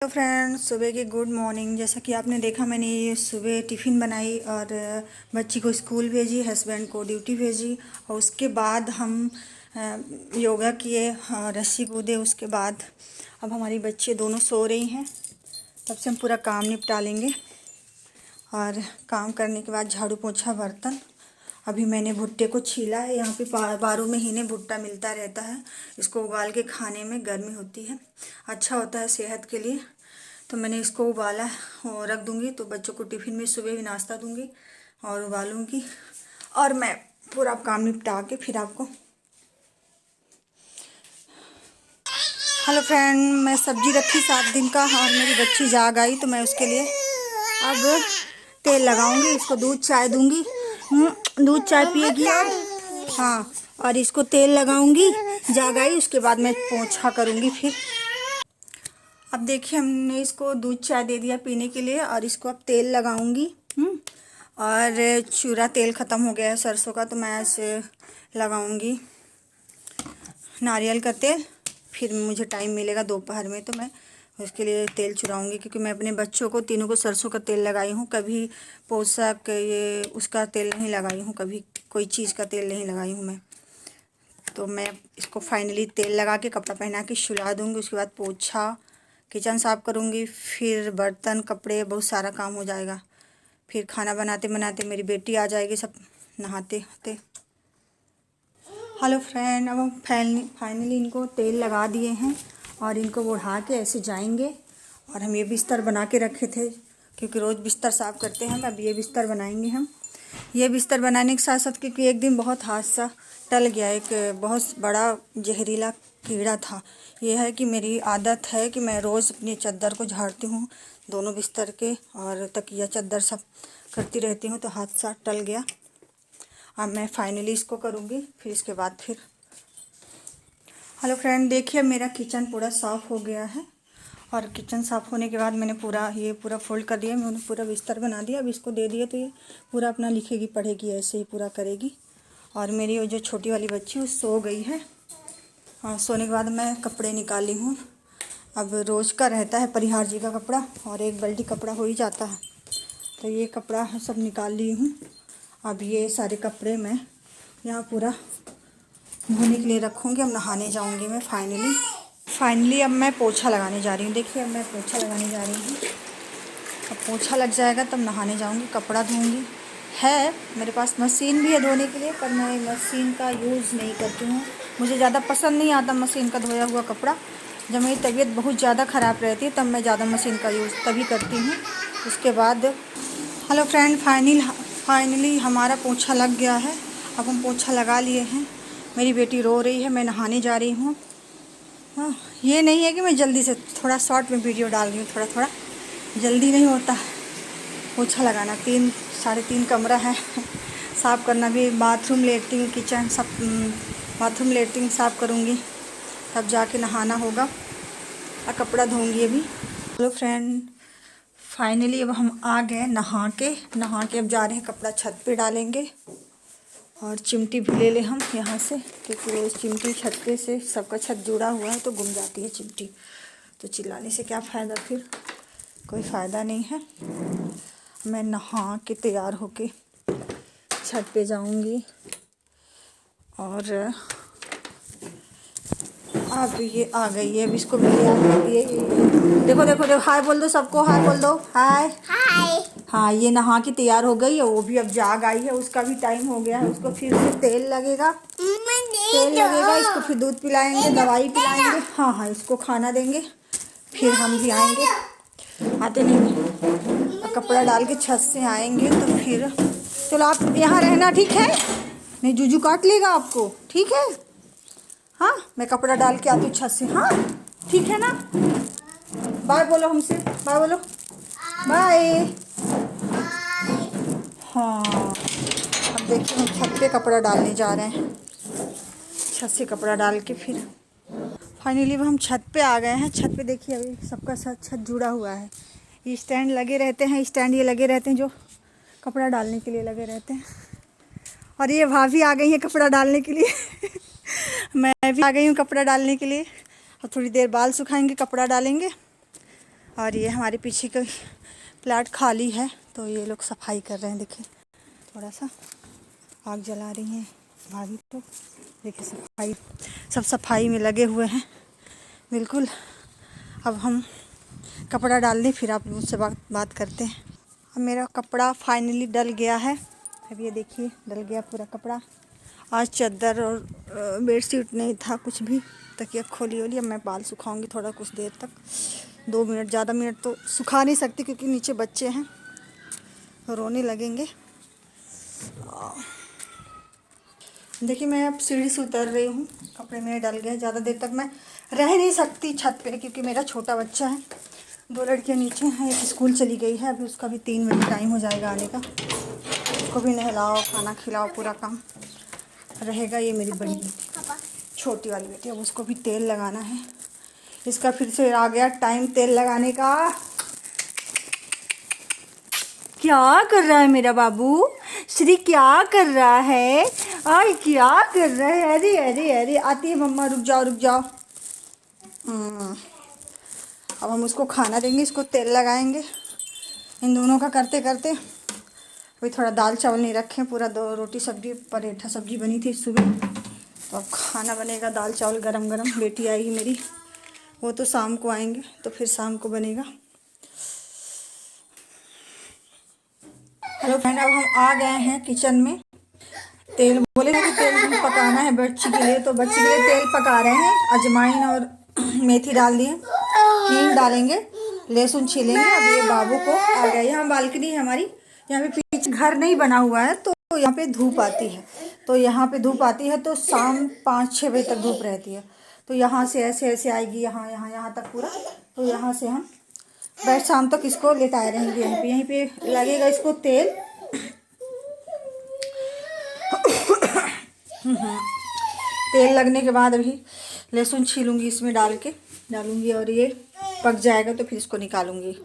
तो फ्रेंड्स, सुबह की गुड मॉर्निंग। जैसा कि आपने देखा, मैंने ये सुबह टिफ़िन बनाई और बच्ची को स्कूल भेजी, हस्बैंड को ड्यूटी भेजी और उसके बाद हम योगा किए, रस्सी कूदे। उसके बाद अब हमारी बच्ची दोनों सो रही हैं, तब से हम पूरा काम निपटा लेंगे। और काम करने के बाद झाड़ू पोछा बर्तन। अभी मैंने भुट्टे को छीला है। यहाँ पे 12 महीने भुट्टा मिलता रहता है। इसको उबाल के खाने में गर्मी होती है, अच्छा होता है सेहत के लिए। तो मैंने इसको उबाला और रख दूँगी, तो बच्चों को टिफ़िन में सुबह भी नाश्ता दूँगी और उबालूँगी। और मैं पूरा काम निपटा के फिर आपको। हेलो फ्रेंड, मैं सब्जी रखी 7 दिन का और मेरी बच्ची जाग आई, तो मैं उसके लिए अब तेल लगाऊंगी। इसको दूध चाय दूंगी, दूध चाय पिएगी। हाँ, और इसको तेल लगाऊंगी। जाग आई, उसके बाद मैं पोछा करूंगी फिर। अब देखिए, हमने इसको दूध चाय दे दिया पीने के लिए और इसको अब तेल लगाऊंगी। और चूरा तेल ख़त्म हो गया है सरसों का, तो मैं इसे लगाऊंगी नारियल का तेल। फिर मुझे टाइम मिलेगा दोपहर में, तो मैं उसके लिए तेल चुराऊंगी, क्योंकि मैं अपने बच्चों को तीनों को सरसों का तेल लगाई हूँ। कभी पोशाक ये उसका तेल नहीं लगाई हूँ, कभी कोई चीज़ का तेल नहीं लगाई हूँ मैं। तो मैं इसको फाइनली तेल लगा के कपड़ा पहना के सुला दूँगी। उसके बाद पोछा, किचन साफ़ करूँगी, फिर बर्तन कपड़े, बहुत सारा काम हो जाएगा। फिर खाना बनाते बनाते मेरी बेटी आ जाएगी, सब नहाते होते। हेलो फ्रेंड, अब हम फाइनली इनको तेल लगा दिए हैं और इनको उठा के ऐसे जाएंगे। और हम ये बिस्तर बना के रखे थे, क्योंकि रोज़ बिस्तर साफ़ करते हैं। अब ये बिस्तर बनाएंगे हम। ये बिस्तर बनाने के साथ साथ, क्योंकि एक दिन बहुत हादसा टल गया, एक बहुत बड़ा जहरीला कीड़ा था। ये है कि मेरी आदत है कि मैं रोज़ अपनी चादर को झाड़ती हूँ, दोनों बिस्तर के और तकिया चादर सब करती रहती हूँ, तो हादसा टल गया। अब मैं फाइनली इसको करूँगी, फिर इसके बाद फिर। हेलो फ्रेंड, देखिए मेरा किचन पूरा साफ़ हो गया है। और किचन साफ़ होने के बाद मैंने पूरा फोल्ड कर दिया। मैंने पूरा बिस्तर बना दिया। अब इसको दे दिया, तो ये पूरा अपना लिखेगी, पढ़ेगी, ऐसे ही पूरा करेगी। और मेरी वो जो छोटी वाली बच्ची वो सो गई है। हाँ, सोने के बाद मैं कपड़े निकाली हूँ। अब रोज़ का रहता है परिहार जी का कपड़ा, और एक बाल्टी कपड़ा हो ही जाता है, तो ये कपड़ा सब निकाल ली हूँ। अब ये सारे कपड़े मैं यहाँ पूरा धोने के लिए रखूँगी। अब नहाने जाऊँगी मैं फाइनली अब मैं पोछा लगाने जा रही हूँ। देखिए, अब मैं पोछा लगाने जा रही हूँ। अब पोछा लग जाएगा तब नहाने जाऊँगी, कपड़ा धोऊँगी। है मेरे पास मशीन भी है धोने के लिए, पर मैं मशीन का यूज़ नहीं करती हूँ। मुझे ज़्यादा पसंद नहीं आता मशीन का धोया हुआ कपड़ा। जब मेरी तबीयत बहुत ज़्यादा ख़राब रहती है, तब मैं ज़्यादा मशीन का यूज़ तभी करती हूँ। उसके बाद हेलो फ्रेंड, फाइनली हमारा पोछा लग गया है। अब हम पोछा लगा लिए हैं। मेरी बेटी रो रही है, मैं नहाने जा रही हूँ। हाँ, ये नहीं है कि मैं जल्दी से थोड़ा शॉर्ट में वीडियो डाल रही हूँ, थोड़ा जल्दी नहीं होता पोछा लगाना। 3-3.5 कमरा है साफ़ करना भी। बाथरूम, लेटरिन, किचन सब। बाथरूम लेटरिन साफ़ करूँगी, तब जाके नहाना होगा और कपड़ा धोऊँगी अभी। हेलो फ्रेंड, फाइनली अब हम आ गए नहा के अब जा रहे हैं कपड़ा छत पे डालेंगे। और चिमटी भी ले हम यहाँ से, क्योंकि रोज़ चिमटी छत पे से सबका छत जुड़ा हुआ है, तो गुम जाती है चिमटी। तो चिल्लाने से क्या फ़ायदा, फिर कोई फ़ायदा नहीं है। मैं नहा के तैयार होके छत पे जाऊँगी। और अब ये आ गई है, अब इसको भी तैयार कर दिए। देखो हाय बोल दो सबको, हाय बोल दो, हाय। हाँ, ये नहा के तैयार हो गई है, वो भी अब जाग आई है। उसका भी टाइम हो गया है, उसको फिर से तेल लगेगा, इसको फिर दूध पिलाएंगे, दवाई पिलाएंगे। हाँ, इसको खाना देंगे, फिर हम भी आएंगे। आते नहीं, कपड़ा डाल के छत से आएंगे तो फिर। चलो आप यहाँ रहना, ठीक है? नहीं, जूजू काट लेगा आपको, ठीक है? हाँ, मैं कपड़ा डाल के आती हूँ छत से। हाँ, ठीक है ना? बाय बोलो हमसे, बाय बोलो, बाय। हाँ, अब देखिए हम छत पे कपड़ा डालने जा रहे हैं। छत से कपड़ा डाल के फिर फाइनली हम छत पे आ गए हैं। छत पे देखिए, अभी सबका छत जुड़ा हुआ है। ये स्टैंड लगे रहते हैं, ये लगे रहते हैं जो कपड़ा डालने के लिए लगे रहते हैं। और ये भाभी आ गई है कपड़ा डालने के लिए मैं भी आ गई हूँ कपड़ा डालने के लिए। और थोड़ी देर बाल सुखाएंगे, कपड़ा डालेंगे और ये हमारे पीछे का प्लाट खाली है, तो ये लोग सफाई कर रहे हैं। देखिए थोड़ा सा आग जला रही हैं भाभी, तो देखिए सब सफाई में लगे हुए हैं बिल्कुल। अब हम कपड़ा डाल दें, फिर आप मुझसे बात करते हैं। अब मेरा कपड़ा फाइनली डल गया है। अब ये देखिए डल गया पूरा कपड़ा। आज चादर और बेडशीट नहीं था कुछ भी, तकिया खोली होली। अब मैं बाल सुखाऊंगी थोड़ा कुछ देर तक, 2 मिनट, ज़्यादा मिनट तो सुखा नहीं सकती क्योंकि नीचे बच्चे हैं, रोने लगेंगे। देखिए मैं अब सीढ़ी से उतर रही हूँ, कपड़े मेरे डल गए। ज़्यादा देर तक मैं रह नहीं सकती छत पे क्योंकि मेरा छोटा बच्चा है। 2 लड़कियाँ नीचे हैं, एक स्कूल चली गई है, अभी उसका भी 3 बजे टाइम हो जाएगा आने का। उसको भी नहलाओ, खाना खिलाओ, पूरा काम रहेगा। ये मेरी बड़ी बेटी, छोटी वाली बेटी, अब उसको भी तेल लगाना है। इसका फिर से आ गया टाइम तेल लगाने का। क्या कर रहा है मेरा बाबू श्री, क्या कर रहा है? आई क्या कर रहा है? अरे अरे अरे, आती है मम्मा, रुक जाओ रुक जाओ। अब हम उसको खाना देंगे, इसको तेल लगाएंगे। इन दोनों का करते करते अभी थोड़ा दाल चावल नहीं रखे, पूरा 2 रोटी सब्जी पराठा सब्जी बनी थी सुबह, तो अब खाना बनेगा दाल चावल गरम गरम। बेटी आएगी मेरी, वो तो शाम को आएंगे, तो फिर शाम को बनेगा। हेलो फ्रेंड, अब हम आ गए हैं किचन में। तेल बोले ना कि तेल पकाना है बच्ची के लिए, तो बच्ची के लिए तेल पका रहे हैं। अजवाइन और मेथी डाल दिए, हींग डालेंगे, लहसुन छीलेंगे। अब ये बाबू को आ गया। यहाँ बालकनी है हमारी, यहाँ पे पीछे घर नहीं बना हुआ है, तो यहाँ पे धूप आती है। तो यहाँ पे धूप आती है तो शाम 5-6 बजे तक धूप रहती है। तो यहाँ से ऐसे ऐसे आएगी, यहाँ यहाँ यहाँ तक पूरा। तो यहाँ से हम बैठ शाम तक इसको लेटाए रहेंगे। यहीं पे लगेगा इसको तेल। तेल लगने के बाद अभी लहसुन छीलूंगी, इसमें डालूंगी, और ये पक जाएगा तो फिर इसको निकालूंगी।